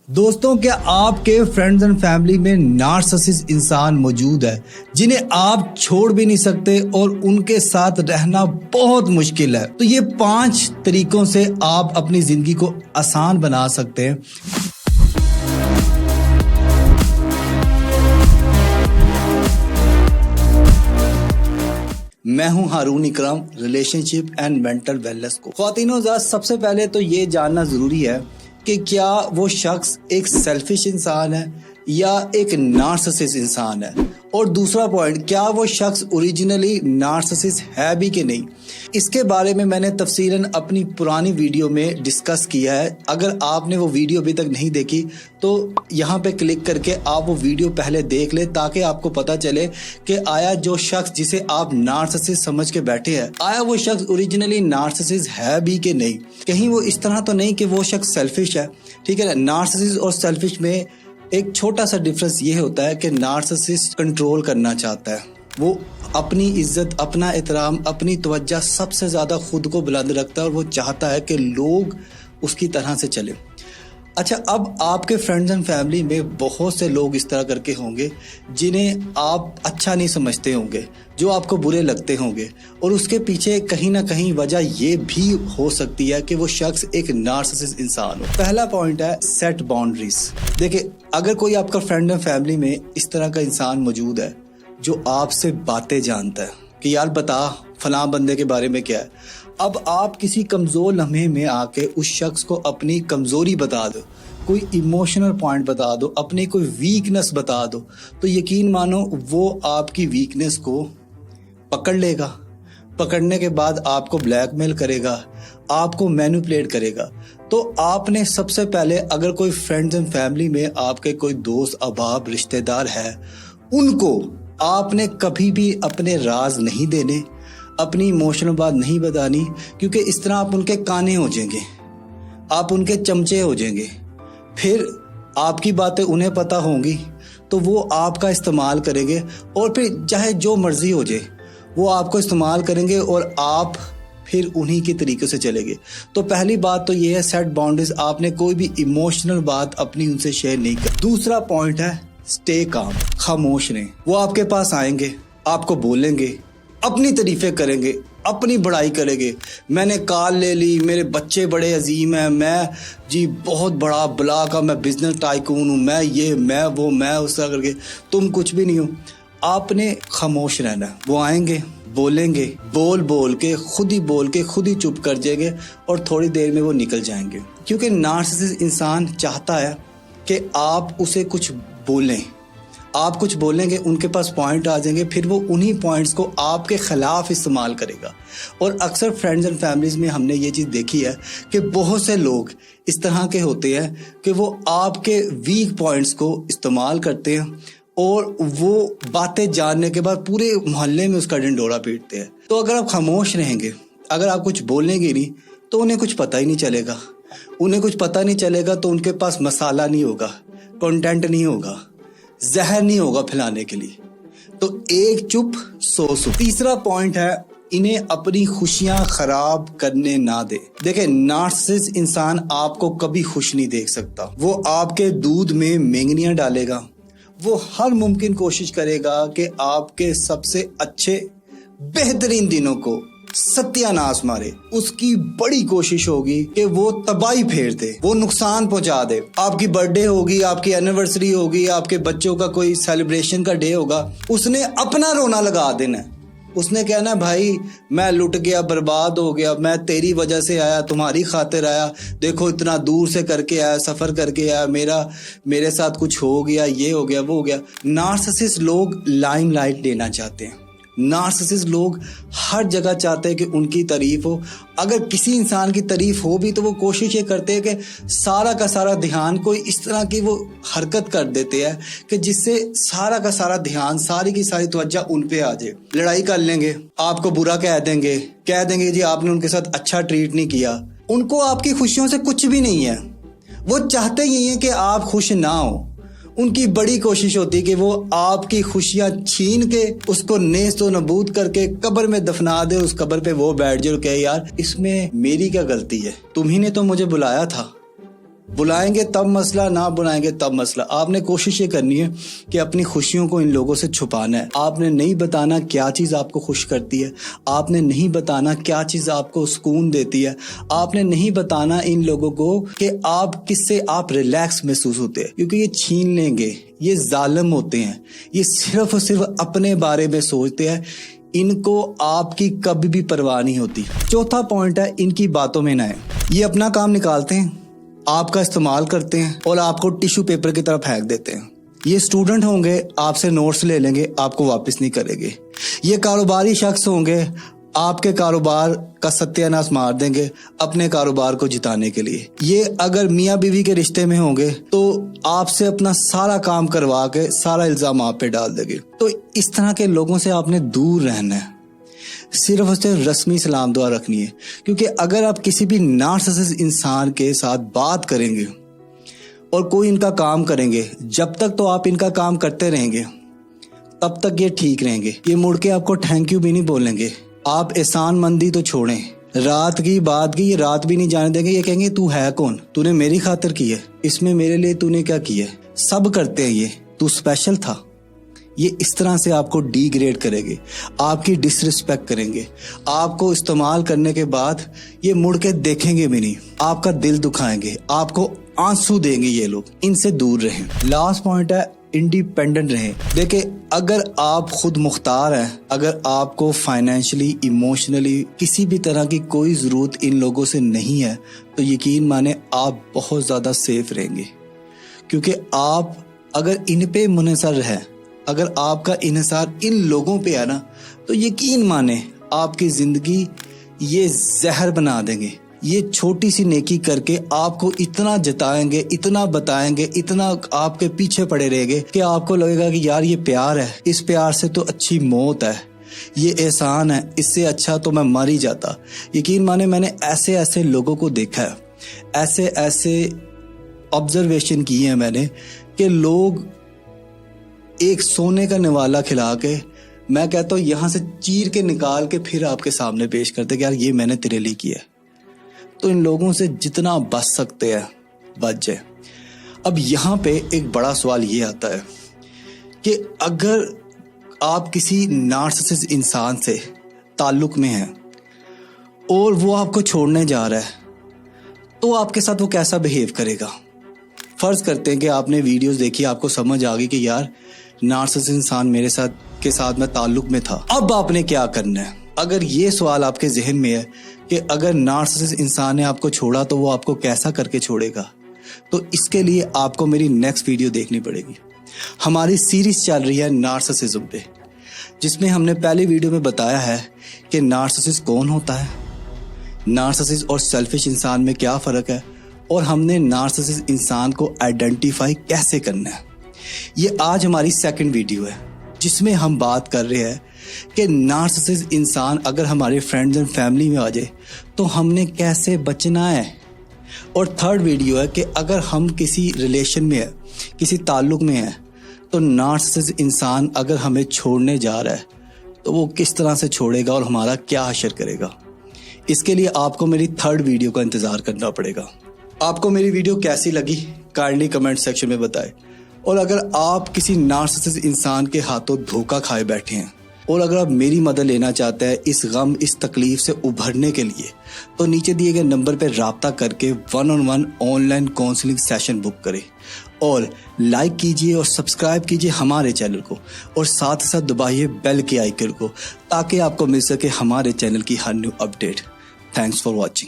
दोस्तों, क्या आपके फ्रेंड्स एंड फैमिली में नार्सिसिस्ट इंसान मौजूद है जिन्हें आप छोड़ भी नहीं सकते और उनके साथ रहना बहुत मुश्किल है? तो ये 5 तरीकों से आप अपनी जिंदगी को आसान बना सकते हैं। मैं हूं हारून इकराम, रिलेशनशिप एंड मेंटल वेलनेस को। ख्वातीनो, सबसे पहले तो ये जानना जरूरी है कि क्या वो शख्स एक सेल्फिश इंसान है या एक नार्सिसिस्ट इंसान है, और दूसरा पॉइंट, क्या वो शख्स ओरिजिनली नार्सिसिस्ट है भी कि नहीं। इसके बारे में मैंने तफसीलन अपनी पुरानी वीडियो में डिस्कस किया है। अगर आपने वो वीडियो अभी तक नहीं देखी तो यहाँ पे क्लिक करके आप वो वीडियो पहले देख ले, ताकि आपको पता चले कि आया जो शख्स जिसे आप नार्सिसिस्ट समझ के बैठे हैं, आया वो शख्स ओरिजिनली नार्सिसिस्ट है भी कि नहीं। कहीं वो इस तरह तो नहीं कि वो शख्स सेल्फिश है। ठीक है ना, नार्सिसिस्ट और सेल्फिश में एक छोटा सा डिफरेंस ये होता है कि नार्सिसिस्ट कंट्रोल करना चाहता है। वो अपनी इज्जत, अपना एहतराम, अपनी तवज्जो सबसे ज़्यादा खुद को बुलंद रखता है और वो चाहता है कि लोग उसकी तरह से चले। अच्छा, अब आपके फ्रेंड्स एंड फैमिली में बहुत से लोग इस तरह करके होंगे जिन्हें आप अच्छा नहीं समझते होंगे, जो आपको बुरे लगते होंगे, और उसके पीछे कहीं ना कहीं वजह ये भी हो सकती है कि वो शख्स एक नार्सिसिस्ट इंसान हो। पहला पॉइंट है सेट बाउंड्रीज। देखिए, अगर कोई आपका फ्रेंड एंड फैमिली में इस तरह का इंसान मौजूद है जो आपसे बातें जानता है कि यार बता फलां बंदे के बारे में क्या है, अब आप किसी कमज़ोर लम्हे में आके उस शख्स को अपनी कमज़ोरी बता दो, कोई इमोशनल पॉइंट बता दो, अपनी कोई वीकनेस बता दो, तो यकीन मानो वो आपकी वीकनेस को पकड़ लेगा। पकड़ने के बाद आपको ब्लैकमेल करेगा, आपको मैनिपुलेट करेगा। तो आपने सबसे पहले, अगर कोई फ्रेंड्स एंड फैमिली में आपके कोई दोस्त, अहबाब, रिश्तेदार है, उनको आपने कभी भी अपने राज नहीं देने, अपनी इमोशनल बात नहीं बतानी, क्योंकि इस तरह आप उनके काने हो जाएंगे, आप उनके चमचे हो जाएंगे। फिर आपकी बातें उन्हें पता होंगी तो वो आपका इस्तेमाल करेंगे, और फिर चाहे जो मर्जी हो जाए वो आपको इस्तेमाल करेंगे और आप फिर उन्हीं के तरीके से चलेंगे। तो पहली बात तो ये है सेट बाउंड्रीज। आपने कोई भी इमोशनल बात अपनी उनसे शेयर नहीं कर। दूसरा पॉइंट है स्टे काम, खामोश रहें। वो आपके पास आएंगे, आपको बोलेंगे, अपनी तारीफें करेंगे, अपनी बड़ाई करेंगे। मैंने कार ले ली, मेरे बच्चे बड़े अजीम हैं, मैं जी बहुत बड़ा बला का मैं बिजनेस टाइकून हूँ, मैं ये मैं वो मैं उस तरह करके। तुम कुछ भी नहीं हो। आपने खामोश रहना। वो आएंगे, बोलेंगे, बोल के खुद ही चुप कर जाएंगे और थोड़ी देर में वो निकल जाएंगे। क्योंकि नार्सिसिस्ट इंसान चाहता है कि आप उसे कुछ बोलें, आप कुछ बोलेंगे, उनके पास पॉइंट आ जाएंगे, फिर वो उन्हीं पॉइंट्स को आपके खिलाफ इस्तेमाल करेगा। और अक्सर फ्रेंड्स एंड फैमिलीज में हमने ये चीज़ देखी है कि बहुत से लोग इस तरह के होते हैं कि वो आपके वीक पॉइंट्स को इस्तेमाल करते हैं और वो बातें जानने के बाद पूरे मोहल्ले में उसका ढिंढोरा पीटते हैं। तो अगर आप खामोश रहेंगे, अगर आप कुछ बोलेंगे नहीं, तो उन्हें कुछ पता ही नहीं चलेगा। उन्हें कुछ पता नहीं चलेगा तो उनके पास मसाला नहीं होगा, कंटेंट नहीं होगा, जहर नहीं होगा फैलाने के लिए। तो एक चुप 100 सुख। तीसरा पॉइंट है इन्हें अपनी खुशियां खराब करने ना दे। देखें, नार्सिसिस्ट इंसान आपको कभी खुश नहीं देख सकता। वो आपके दूध में मेंगनियां डालेगा, वो हर मुमकिन कोशिश करेगा कि आपके सबसे अच्छे बेहतरीन दिनों को सत्यानाश मारे। उसकी बड़ी कोशिश होगी कि वो तबाही फेर दे, वो नुकसान पहुंचा दे। आपकी बर्थडे होगी, आपकी एनिवर्सरी होगी, आपके बच्चों का कोई सेलिब्रेशन का डे होगा, उसने अपना रोना लगा देना है। उसने कहना, भाई मैं लुट गया, बर्बाद हो गया, मैं तेरी वजह से आया, तुम्हारी खातिर आया, देखो इतना दूर से करके आया, सफर करके आया, मेरे साथ कुछ हो गया, ये हो गया, वो हो गया। नार्सिसिस्ट लोग लाइमलाइट लेना चाहते हैं। नार्सिसिस्ट लोग हर जगह चाहते हैं कि उनकी तारीफ हो। अगर किसी इंसान की तारीफ हो भी तो वो कोशिश ये करते हैं कि सारा का सारा ध्यान कोई इस तरह की वो हरकत कर देते हैं कि जिससे सारा का सारा ध्यान, सारी की सारी तवज्जो उन पे आ जाए। लड़ाई कर लेंगे, आपको बुरा कह देंगे जी आपने उनके साथ अच्छा ट्रीट नहीं किया। उनको आपकी खुशियों से कुछ भी नहीं है। वो चाहते ही हैं कि आप खुश ना हो। उनकी बड़ी कोशिश होती है कि वो आपकी खुशियां छीन के उसको नेस्त व नबूद करके कब्र में दफना दे। उस कब्र पे वो बैठ जाए और कहे, यार इसमें मेरी क्या गलती है, तुम ही ने तो मुझे बुलाया था, बुलाएंगे तब मसला, ना बुलाएंगे तब मसला। आपने कोशिश ये करनी है कि अपनी खुशियों को इन लोगों से छुपाना है। आपने नहीं बताना क्या चीज़ आपको खुश करती है, आपने नहीं बताना क्या चीज़ आपको सुकून देती है, आपने नहीं बताना इन लोगों को कि आप किससे आप रिलैक्स महसूस होते हैं, क्योंकि ये छीन लेंगे, ये जालिम होते हैं, ये सिर्फ और सिर्फ अपने बारे में सोचते हैं, इनको आपकी कभी भी परवाह नहीं होती। चौथा पॉइंट है, इनकी बातों में ना आए। ये अपना काम निकालते हैं, आपका इस्तेमाल करते हैं और आपको टिश्यू पेपर की तरफ फेंक देते हैं। ये स्टूडेंट होंगे, आपसे नोट्स ले लेंगे, आपको वापस नहीं करेंगे। ये कारोबारी शख्स होंगे, आपके कारोबार का सत्यानाश मार देंगे अपने कारोबार को जिताने के लिए। ये अगर मियाँ बीवी के रिश्ते में होंगे तो आपसे अपना सारा काम करवा के सारा इल्जाम आप पे डाल देंगे। तो इस तरह के लोगों से आपने दूर रहना है, सिर्फ और सिर्फ रस्मी सलाम दुआ रखनी है। क्योंकि अगर आप किसी भी नार्सिसिस्ट इंसान के साथ बात करेंगे और कोई इनका काम करेंगे, जब तक तो आप इनका काम करते रहेंगे तब तक ये ठीक रहेंगे। ये मुड़ के आपको थैंक यू भी नहीं बोलेंगे। आप एहसान मंदी तो छोड़ें, रात की बात की ये रात भी नहीं जाने देंगे। ये कहेंगे तू है कौन, तूने मेरी खातिर की है, इसमें मेरे लिए तूने क्या किया है। सब करते हैं ये, तू स्पेशल था। ये इस तरह से आपको डिग्रेड करेंगे, आपकी डिसरिस्पेक्ट करेंगे। आपको इस्तेमाल करने के बाद ये मुड़ के देखेंगे भी नहीं, आपका दिल दुखाएंगे, आपको आंसू देंगे। ये लोग, इनसे दूर रहें। लास्ट पॉइंट है, इंडिपेंडेंट रहें। देखिए, अगर आप खुद मुख्तार हैं, अगर आपको फाइनेंशियली, इमोशनली किसी भी तरह की कोई ज़रूरत इन लोगों से नहीं है, तो यकीन माने आप बहुत ज़्यादा सेफ रहेंगे। क्योंकि आप अगर इन पे मुनहसर है, अगर आपका इन्हिसार इन लोगों पे है ना, तो यकीन माने आपकी ज़िंदगी ये जहर बना देंगे। ये छोटी सी नेकी करके आपको इतना जताएंगे, इतना बताएंगे, इतना आपके पीछे पड़े रहेंगे कि आपको लगेगा कि यार ये प्यार है, इस प्यार से तो अच्छी मौत है, ये एहसान है, इससे अच्छा तो मैं मर ही जाता। यकीन माने मैंने ऐसे ऐसे लोगों को देखा है, ऐसे ऐसे ऑब्जर्वेशन किए हैं मैंने कि लोग एक सोने का निवाला खिला के, मैं कहता हूँ यहाँ से चीर के निकाल के फिर आपके सामने पेश करते कि यार ये मैंने तेरे लिए किया है। तो इन लोगों से जितना बच सकते हैं बच जाए। अब यहाँ पे एक बड़ा सवाल ये आता है कि अगर आप किसी नार्सिसिस्ट इंसान से ताल्लुक में हैं और वो आपको छोड़ने जा रहा है, तो आपके साथ वो कैसा बिहेव करेगा। फर्ज करते हैं कि आपने वीडियोस देखी, आपको समझ आ गई कि यार नार्सिसिस्ट इंसान मेरे साथ मैं ताल्लुक में था। अब आपने क्या करना है। अगर ये सवाल आपके जहन में है कि अगर नार्सिसिस्ट इंसान ने आपको छोड़ा तो वो आपको कैसा करके छोड़ेगा, तो इसके लिए आपको मेरी नेक्स्ट वीडियो देखनी पड़ेगी। हमारी सीरीज चल रही है नार्सिसिज्म पे, जिसमें हमने पहली वीडियो में बताया है कि नार्सिसिस्ट कौन होता है, नार्सिसिस्ट और सेल्फिश इंसान में क्या फ़र्क है, और हमने नार्सिसिस्ट इंसान को आइडेंटिफाई कैसे करना है। ये आज हमारी सेकंड वीडियो है, जिसमें हम बात कर रहे हैं कि नार्सिसिस्ट इंसान अगर हमारे फ्रेंड्स एंड फैमिली में आ जाए तो हमने कैसे बचना है। और थर्ड वीडियो है कि अगर हम किसी रिलेशन में है, किसी ताल्लुक में है, तो नार्सिसिस्ट इंसान अगर हमें छोड़ने जा रहा है तो वो किस तरह से छोड़ेगा और हमारा क्या असर करेगा। इसके लिए आपको मेरी थर्ड वीडियो का इंतज़ार करना पड़ेगा। आपको मेरी वीडियो कैसी लगी काइंडली कमेंट सेक्शन में बताएं। और अगर आप किसी नार्सिसिस्ट इंसान के हाथों धोखा खाए बैठे हैं और अगर आप मेरी मदद लेना चाहते हैं इस गम, इस तकलीफ से उभरने के लिए, तो नीचे दिए गए नंबर पर राब्ता करके 1-on-1 online counselling session book करें। और लाइक कीजिए और सब्सक्राइब कीजिए हमारे चैनल को, और साथ साथ दबाइए बेल के आइकन को, ताकि आपको मिल सके हमारे चैनल की हर new update. Thanks for watching.